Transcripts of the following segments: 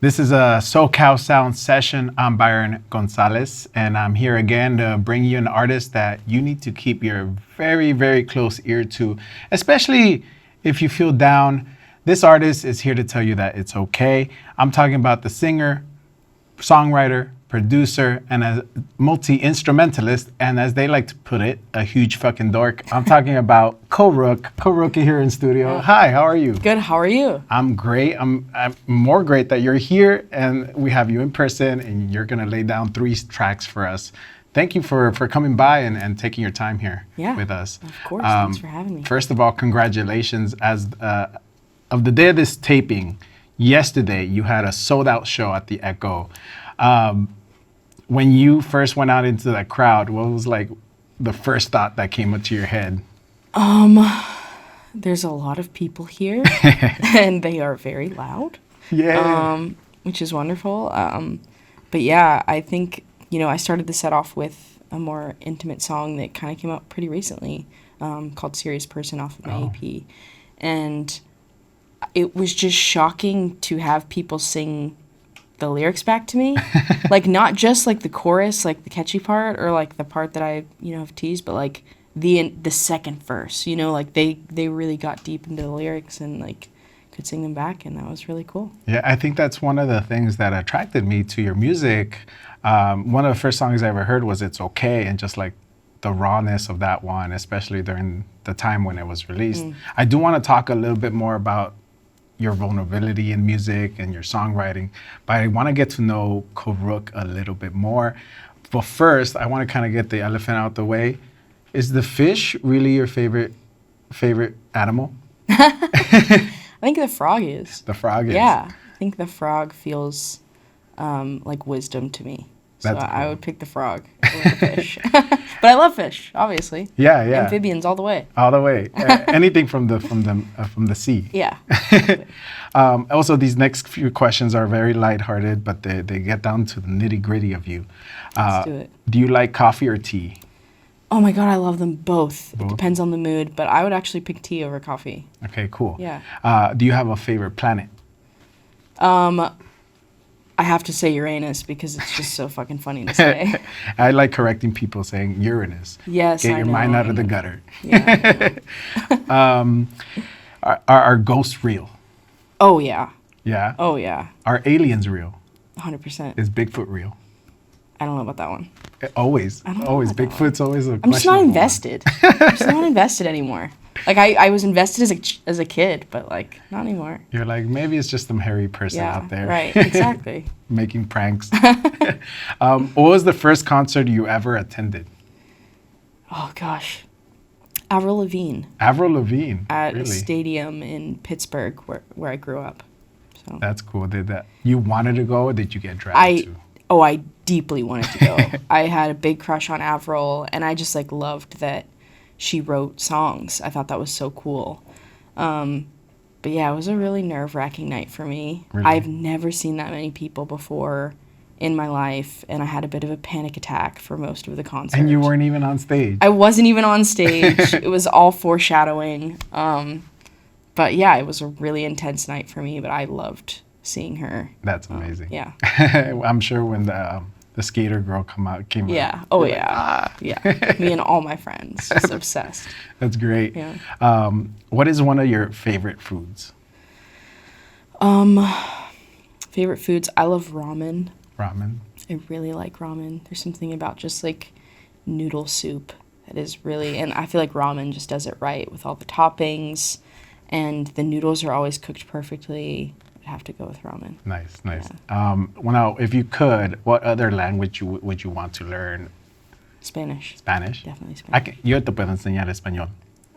This is a SoCal Sound Session. I'm Byron Gonzalez, and I'm here again to bring you an artist that you need to keep your very, very close ear to, especially if you feel down. This artist is here to tell you that it's okay. I'm talking about the singer, songwriter, producer, and a multi-instrumentalist, and as they like to put it, a huge fucking dork. I'm talking about Corook. Corook here in studio. Hi, how are you? Good, how are you? I'm great. I'm more great that you're here and we have you in person and you're gonna lay down 3 tracks for us. Thank you for coming by and taking your time here with us. Of course, thanks for having me. First of all, congratulations. As of the day of this taping, yesterday you had a sold out show at the Echo. When you first went out into that crowd, what was like the first thought that came up to your head? There's a lot of people here and they are very loud. Yeah. Which is wonderful. But yeah, I think, I started the set off with a more intimate song that kind of came out pretty recently, called Serious Person off of my EP. And it was just shocking to have people sing the lyrics back to me. Like, not just like the chorus, like the catchy part, or like the part that I, have teased, but like the second verse, like they really got deep into the lyrics and like could sing them back, and that was really cool. Yeah, I think that's one of the things that attracted me to your music. One of the first songs I ever heard was It's Okay, and just like the rawness of that one, especially during the time when it was released. I do want to talk a little bit more about your vulnerability in music and your songwriting, but I want to get to know Corook a little bit more. But first, I want to kind of get the elephant out the way. Is the fish really your favorite animal? I think the frog is. The frog is? Yeah, I think the frog feels like wisdom to me. So That's cool. I would pick the frog over the fish. But I love fish, obviously. Yeah. Amphibians all the way. All the way. Anything from the sea. Yeah. Also, these next few questions are very lighthearted, but they get down to the nitty gritty of you. Let's do it. Do you like coffee or tea? Oh my God, I love them both. It depends on the mood, but I would actually pick tea over coffee. Okay, cool. Yeah. Do you have a favorite planet? I have to say Uranus because it's just so fucking funny to say. I like correcting people saying Uranus. Yes, Get I your know, mind out I of the know. gutter. Yeah. Are ghosts real? Oh yeah. Yeah? Oh yeah. Are aliens real? 100%. Is Bigfoot real? I don't know about that one. Always. I don't know Always. about that Bigfoot's always a I'm just not questionable one. invested. I'm just not invested anymore. Like I was invested as a kid, but like not anymore. You're like, maybe it's just some hairy person out there. Right. Exactly. Making pranks. What was the first concert you ever attended? Oh gosh. Avril Lavigne Avril Lavigne. at Really? a stadium in Pittsburgh where I grew up. So That's cool. You wanted to go, or did you get dragged to? I deeply wanted to go. I had a big crush on Avril, and I just like loved that she wrote songs. I thought that was so cool. But yeah, it was a really nerve-wracking night for me. Really? I've never seen that many people before in my life, and I had a bit of a panic attack for most of the concert. And you weren't even on stage. I wasn't even on stage. It was all foreshadowing. But yeah, it was a really intense night for me, but I loved seeing her. That's amazing. Yeah. I'm sure when the skater girl came out. Yeah. Oh, you're like, yeah. Yeah. Me and all my friends. Just obsessed. That's great. Yeah. What is one of your favorite foods? Favorite foods? I love ramen. Ramen. I really like ramen. There's something about just like noodle soup that is really, and I feel like ramen just does it right with all the toppings, and the noodles are always cooked perfectly. I'd have to go with ramen. Nice. Well, now, if you could, what other language would you want to learn? Spanish. Spanish? Definitely Spanish. Yo te puedo enseñar español.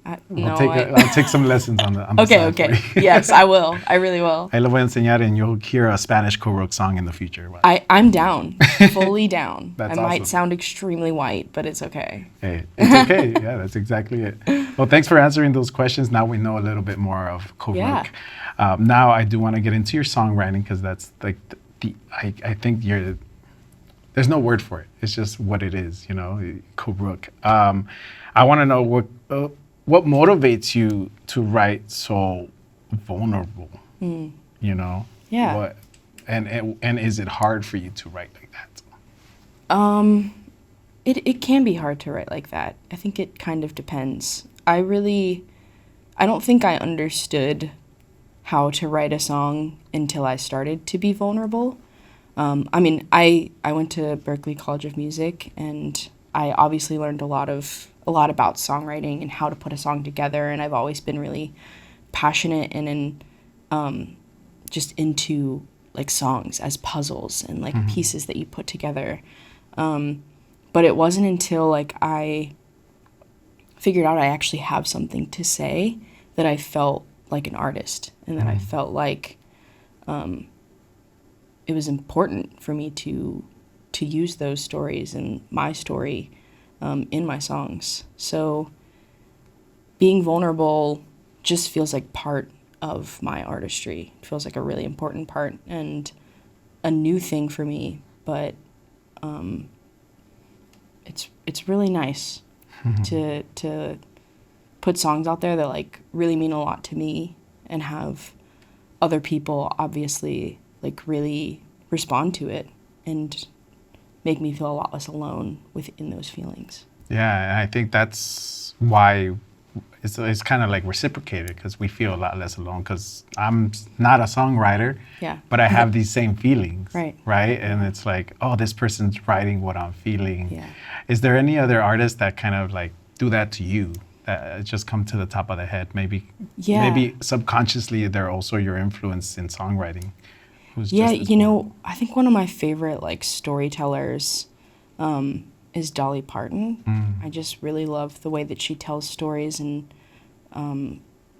I'll I'll take some lessons on the side for Okay. you. Yes, I will. I really will. Ahí le voy a enseñar and you'll hear a Spanish Corook song in the future. I'm down. Fully down. That's I might awesome. sound extremely white, but it's okay. Hey, it's okay. Yeah, that's exactly it. Well, thanks for answering those questions. Now we know a little bit more of Corook. Yeah. Now I do want to get into your songwriting because that's like I think there's no word for it. It's just what it is, Corook. I want to know what motivates you to write so vulnerable, Yeah. And is it hard for you to write like that? It can be hard to write like that. I think it kind of depends. I don't think I understood how to write a song until I started to be vulnerable. I mean, I went to Berklee College of Music, and I obviously learned a lot about songwriting and how to put a song together, and I've always been really passionate and just into like songs as puzzles and like pieces that you put together. But it wasn't until like I figured out I actually have something to say that I felt like an artist, and that I felt like it was important for me to use those stories and my story in my songs. So being vulnerable just feels like part of my artistry. It feels like a really important part and a new thing for me, but it's really nice to put songs out there that like really mean a lot to me and have other people obviously like really respond to it and make me feel a lot less alone within those feelings. Yeah, and I think that's why it's kind of like reciprocated, because we feel a lot less alone, because I'm not a songwriter, but I have these same feelings, right? And it's like, oh, this person's writing what I'm feeling. Yeah. Is there any other artists that kind of like do that to you, that just come to the top of the head? Maybe subconsciously they're also your influence in songwriting. I think one of my favorite like storytellers is Dolly Parton. I just really love the way that she tells stories, and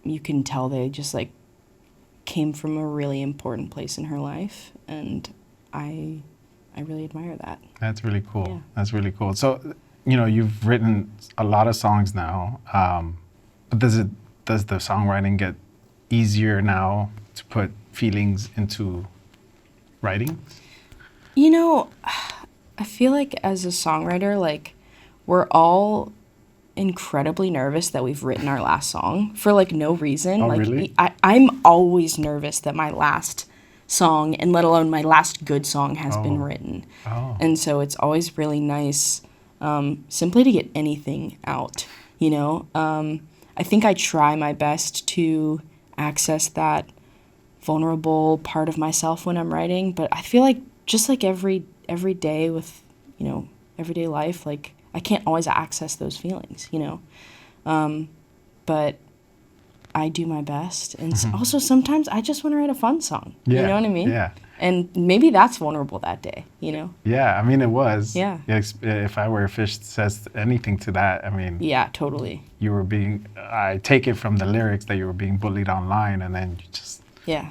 you can tell they just like came from a really important place in her life, and I really admire that. That's really cool. Yeah. That's really cool. So, you've written a lot of songs now, but does the songwriting get easier now to put feelings into writing? I feel like as a songwriter, like we're all incredibly nervous that we've written our last song for like no reason. Oh, like really? I'm always nervous that my last song, and let alone my last good song, has been written. And so it's always really nice simply to get anything out, I think I try my best to access that vulnerable part of myself when I'm writing, but I feel like just like every day with, everyday life, like I can't always access those feelings, but I do my best. And also sometimes I just want to write a fun song, you know what I mean? Yeah. And maybe that's vulnerable that day, Yeah, I mean, it was. Yeah. If I Were a Fish says anything to that, I mean. Yeah, totally. I take it from the lyrics that you were being bullied online, and then you just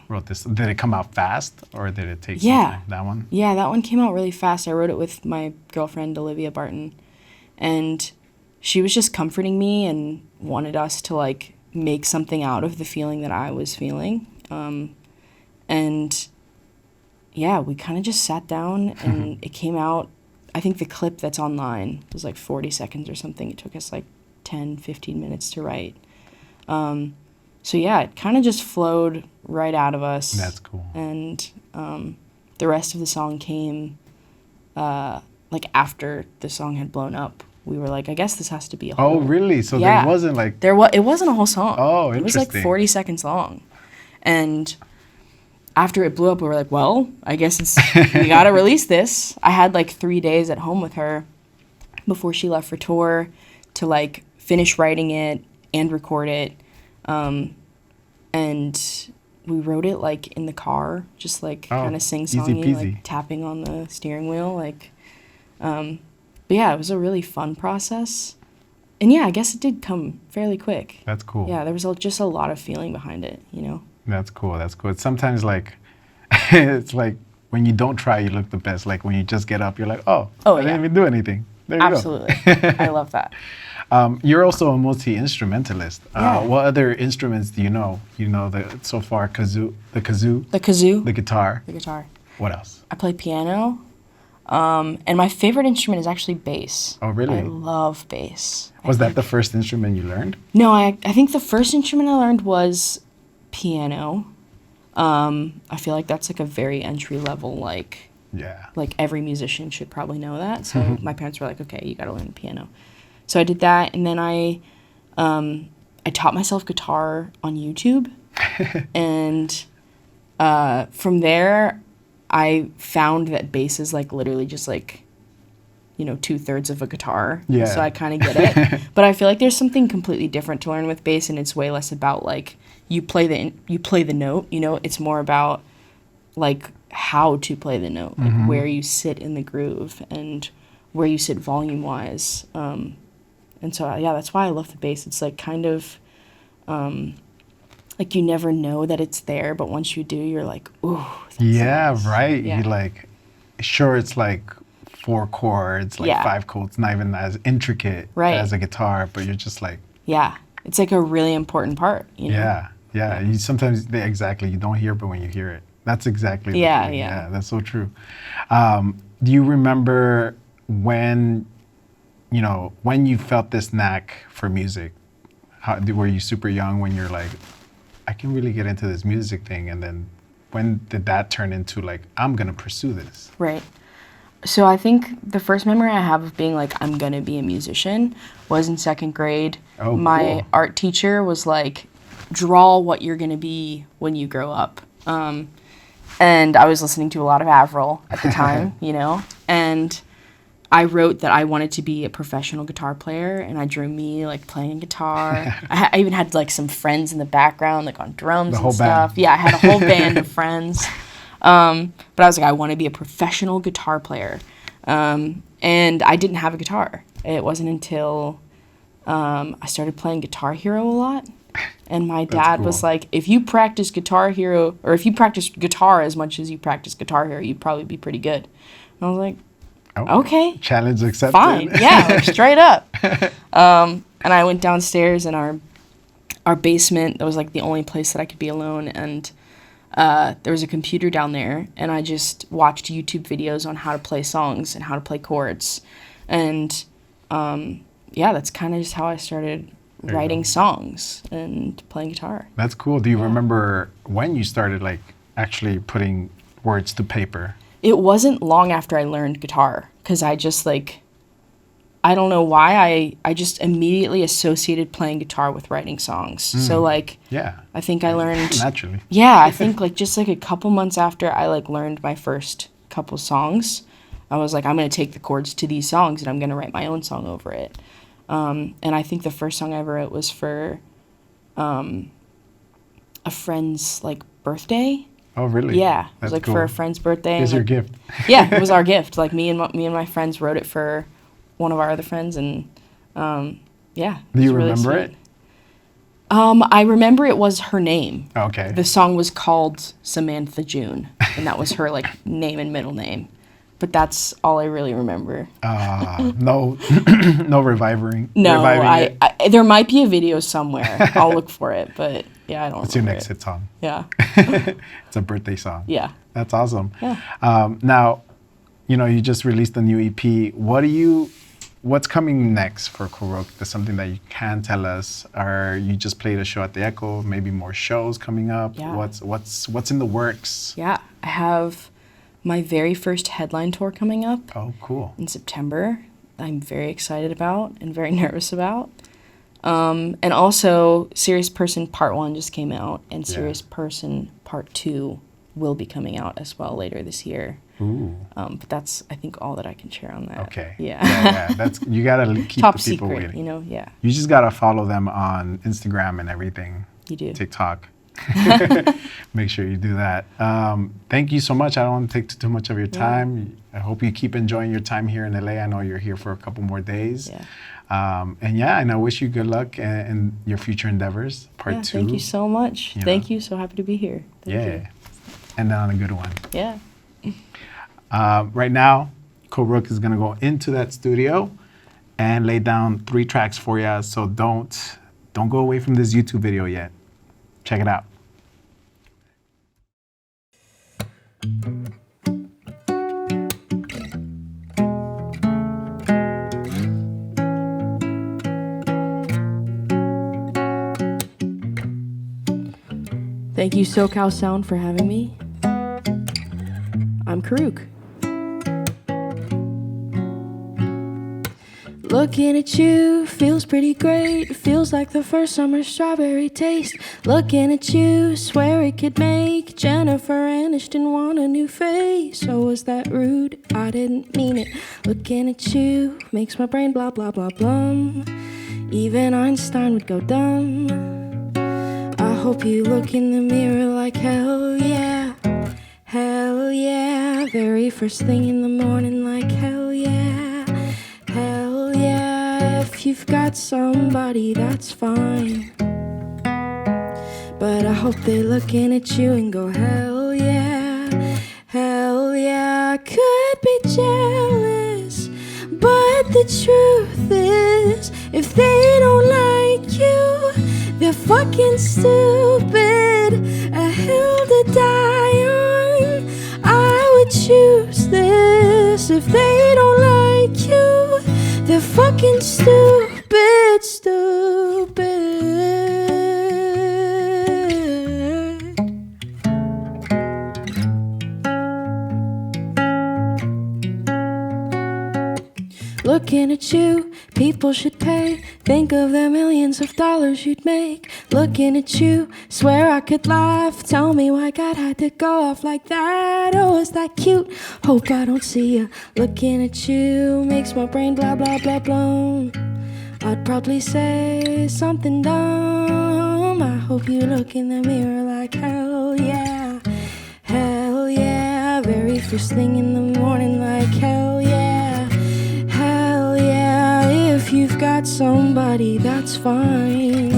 wrote this. Did it come out fast, or did it take some time, that one? Yeah, that one came out really fast. I wrote it with my girlfriend, Olivia Barton, and she was just comforting me and wanted us to, like, make something out of the feeling that I was feeling. And yeah, we kind of just sat down and it came out. I think the clip that's online was like 40 seconds or something. It took us like 10, 15 minutes to write. So yeah, it kind of just flowed right out of us. That's cool. And the rest of the song came like after the song had blown up. We were like, I guess this has to be a whole... Oh, really? So there wasn't like... It wasn't a whole song. Oh, interesting. It was like 40 seconds long. And after it blew up, we were like, well, I guess we got to release this. I had like 3 days at home with her before she left for tour to like finish writing it and record it. And we wrote it like in the car, just like kind of sing-songy, like tapping on the steering wheel. Like, but yeah, it was a really fun process. And yeah, I guess it did come fairly quick. That's cool. Yeah, there was just a lot of feeling behind it, That's cool. That's cool. It's sometimes like, it's like when you don't try, you look the best. Like when you just get up, you're like, I didn't even do anything. There you go. Absolutely. I love that. You're also a multi-instrumentalist. What other instruments do you know? You know the kazoo, the guitar. The guitar. What else? I play piano. And my favorite instrument is actually bass. Oh, really? I love bass. Was that the first instrument you learned? No, I think the first instrument I learned was piano. I feel like that's like a very entry level, like Yeah. like every musician should probably know that. So my parents were like, okay, you got to learn the piano. So I did that, and then I taught myself guitar on YouTube, and from there, I found that bass is like literally just like, 2/3 of a guitar. Yeah. So I kind of get it. But I feel like there's something completely different to learn with bass, and it's way less about like you play the note. It's more about like how to play the note, like where you sit in the groove and where you sit volume wise. And so yeah, that's why I love the bass. It's like kind of like you never know that it's there, but once you do, you're like, ooh. That's nice. Right. Yeah. You like, sure, it's like 4 chords, like 5 chords, not even as intricate as a guitar, but you're just like, yeah, it's like a really important part. Yeah. You sometimes you don't hear, but when you hear it, that's exactly the thing. Yeah, that's so true. Do you remember when you felt this knack for music? Were you super young when you're like, I can really get into this music thing? And then when did that turn into like, I'm going to pursue this? Right. So I think the first memory I have of being like, I'm going to be a musician was in 2nd grade. Oh, my cool. art teacher was like, draw what you're going to be when you grow up. And I was listening to a lot of Avril at the time, and I wrote that I wanted to be a professional guitar player, and I drew me like playing guitar. I even had like some friends in the background, like on drums and stuff. Band. Yeah, I had a whole band of friends. But I was like, I want to be a professional guitar player. And I didn't have a guitar. It wasn't until I started playing Guitar Hero a lot. And my dad was like, if you practice Guitar Hero, or if you practice guitar as much as you practice Guitar Hero, you'd probably be pretty good. And I was like, okay. Challenge accepted. Fine. Yeah, like straight up. And I went downstairs in our basement. That was like the only place that I could be alone. And there was a computer down there. And I just watched YouTube videos on how to play songs and how to play chords. And that's kind of just how I started writing songs and playing guitar. That's cool. Do you remember when you started like actually putting words to paper? It wasn't long after I learned guitar, because I just like, I don't know why, I just immediately associated playing guitar with writing songs. So like, I think I learned naturally. Yeah, I think like just like a couple months after I like learned my first couple songs, I was like, I'm gonna take the chords to these songs and I'm gonna write my own song over it. And I think the first song I ever wrote was for a friend's like birthday. Oh, really? Yeah, it That's was like cool. for a friend's birthday. Here's and, your like, gift. Yeah, it was our gift. Like me and my friends wrote it for one of our other friends, and yeah. Do you really remember sweet. it? I remember it was her name. Okay. The song was called Samantha June, and that was her like name and middle name. But that's all I really remember. No, no reviving. No, reviving it. I there might be a video somewhere. I'll look for it, but yeah, I don't. What's your remember next hit song? Yeah. It's a birthday song. Yeah. That's awesome. Yeah. Now, you just released a new EP. What's coming next for corook? There's something that you can tell us, or you just played a show at the Echo? Maybe more shows coming up. Yeah. What's in the works? Yeah, I have my very first headline tour coming up. Oh, cool. In September. I'm very excited about and very nervous about. And also, Serious Person Part 1 just came out, and Serious Person Part 2 will be coming out as well later this year. Ooh. But that's, I think, all that I can share on that. Okay. Yeah. That's you gotta keep Top the people secret, waiting. Yeah. You just gotta follow them on Instagram and everything. You do. TikTok. Make sure you do that. Thank you so much. I don't want to take too much of your time. I hope you keep enjoying your time here in LA. I know you're here for a couple more days. Yeah. And I wish you good luck in your future endeavors. Part 2. Thank you so much. Thank you. So happy to be here. Thank you. And then on a good one. Yeah. Right now, corook is gonna go into that studio and lay down 3 tracks for you. So don't go away from this YouTube video yet. Check it out. Thank you, SoCal Sound, for having me. I'm Corook. Looking at you feels pretty great. Feels like the first summer strawberry taste. Looking at you, swear it could make Jennifer Aniston want a new face. Oh, was that rude? I didn't mean it. Looking at you makes my brain blah blah blah blum. Even Einstein would go dumb. I hope you look in the mirror like hell yeah. Hell yeah. Very first thing in the morning like hell yeah. Hell yeah. If you've got somebody, that's fine. But I hope they're looking at you and go hell yeah. Hell yeah. I could be jealous, but the truth is, if they don't like you, they're fucking stupid. A hill to die on. I would choose this. If they don't like you, they're fucking stupid, stupid. Looking at you, people should pay. Think of the millions of dollars you'd make. Looking at you, swear I could laugh. Tell me why God had to go off like that. Oh, is that cute? Hope I don't see ya. Looking at you makes my brain blah blah blah blown. I'd probably say something dumb. I hope you look in the mirror like hell yeah. Hell yeah. Very first thing in the morning like hell yeah. If you've got somebody, that's fine.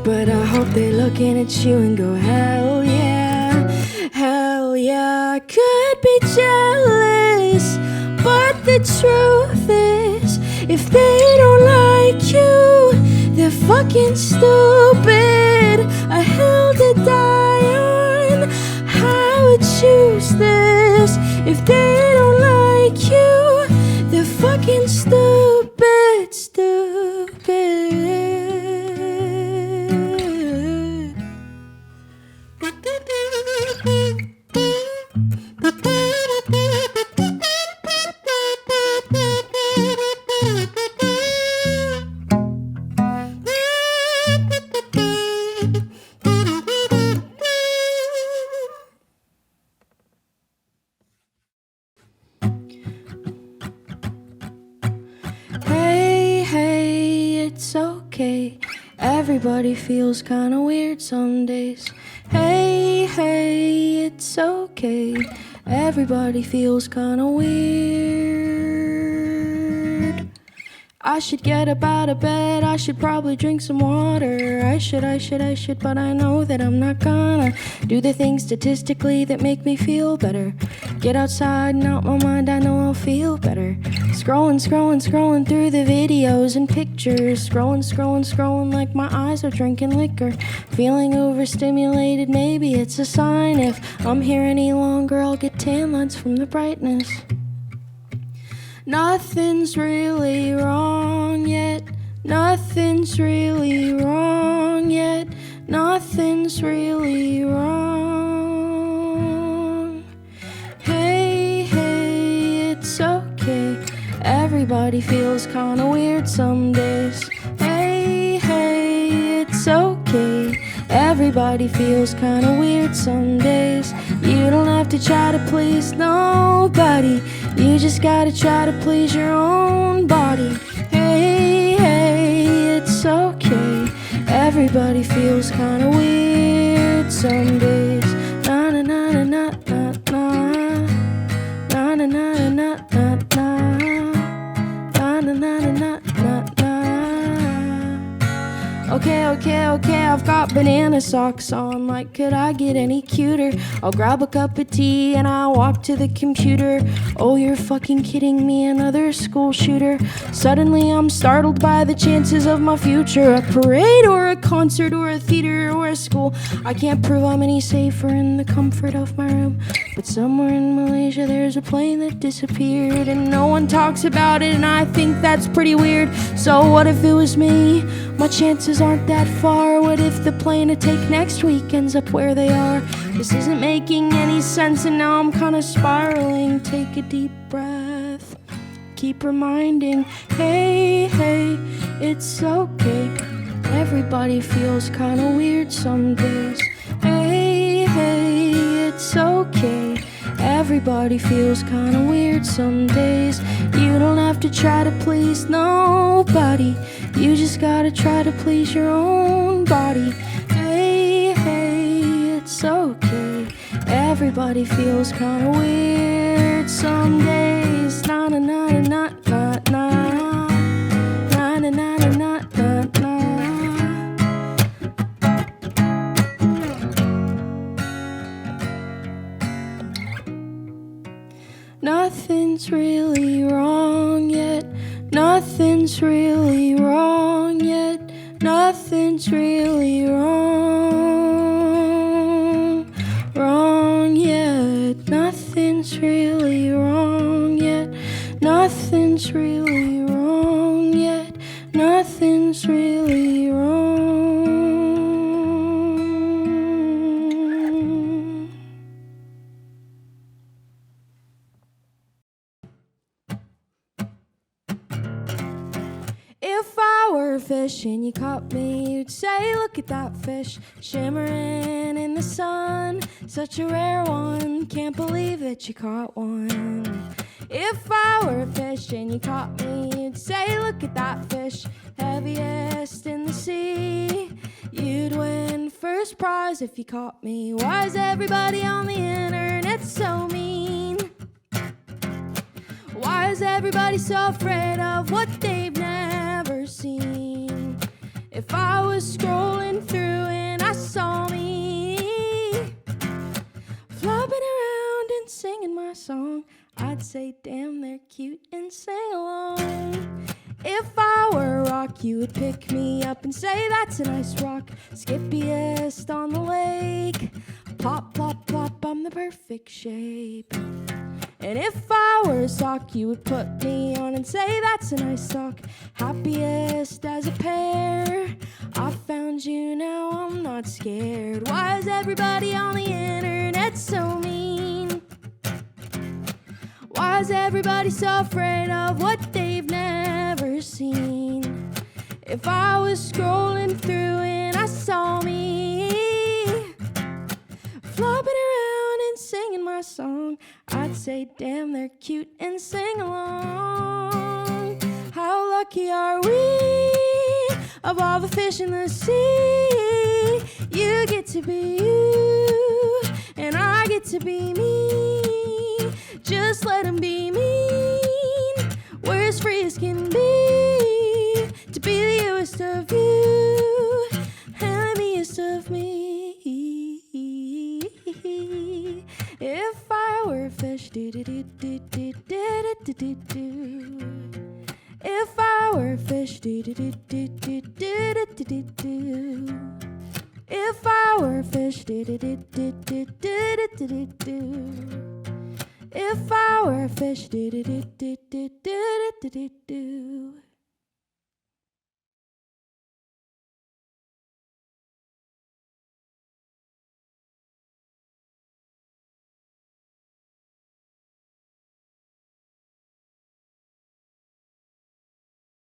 But I hope they're looking at you and go, hell yeah. Hell yeah. I could be jealous, but the truth is, if they don't like you, they're fucking stupid. A hill to die on. I would choose this. If they don't like you, they're fucking stupid, stupid. It's okay. Everybody feels kinda weird some days. Hey, hey, it's okay. Everybody feels kinda weird. I should get up out of bed. I should probably drink some water. I should, but I know that I'm not gonna do the things statistically that make me feel better. Get outside and out my mind, I know I'll feel better. Scrolling through the videos and pictures. Scrolling like my eyes are drinking liquor. Feeling overstimulated, maybe it's a sign. If I'm here any longer, I'll get tan lines from the brightness. Nothing's really wrong yet. Nothing's really wrong yet. Nothing's really wrong. Hey, hey, it's okay. Everybody feels kinda weird some days. Hey, hey, it's okay. Everybody feels kinda weird some days. You don't have to try to please nobody. You just gotta try to please your own body. Hey, hey, it's okay. Everybody feels kinda weird some days. Na na na na na na na. Na na na na na na na. Na na na na na na na. Okay, I've got banana socks on. Like, could I get any cuter? I'll grab a cup of tea and I'll walk to the computer. Oh, you're fucking kidding me, another school shooter. Suddenly I'm startled by the chances of my future. A parade or a concert or a theater or a school. I can't prove I'm any safer in the comfort of my room. But somewhere in Malaysia there's a plane that disappeared and no one talks about it, and I think that's pretty weird. So what if it was me? My chances aren't that far. What if the plan to take next weekends up where they are. This isn't making any sense and now I'm kinda spiraling. Take a deep breath, keep reminding, hey, hey, it's okay. Everybody feels kinda weird some days. Hey, hey, it's okay. Everybody feels kinda weird some days. You don't have to try to please nobody. You just gotta try to please your own body. Hey, hey, it's okay. Everybody feels kinda weird some days. Na na na na na na na na na na na na na. Nothing's really wrong yet. Nothing's really wrong yet. Nothing's really wrong yet. Nothing's really wrong yet. Nothing's really wrong yet. Nothing's really wrong. If I were a fish and you caught me, you'd say, look at that fish shimmering in the sun. Such a rare one, can't believe that you caught one. If I were a fish and you caught me, you'd say, look at that fish, heaviest in the sea. You'd win first prize if you caught me. Why is everybody on the internet so mean? Why is everybody so afraid of what they've never seen? If I was scrolling through and I saw me flopping around and singing my song, I'd say, damn, they're cute and sing along. If I were a rock, you would pick me up and say, that's a nice rock, skippiest on the lake. Plop, plop, plop, I'm the perfect shape. And if I were a sock, you would put me on and say, that's a nice sock, happiest as a pair. I found you, now I'm not scared. Why is everybody on the internet so mean? Why is everybody so afraid of what they've never seen? If I was scrolling through and I saw me flopping around and singing my song, I'd say, damn, they're cute and sing along. How lucky are we? Of all the fish in the sea, you get to be you, and I get to be me. Just let them be mean. We're as free as can be, to be the youest of you, and the meest of me. If I were a fish, do do do do do do do do do. If I were a fish, do do do do do do do do do. If I were a fish, do do do do do do do do do. If I were a fish, do do do do do do do do do.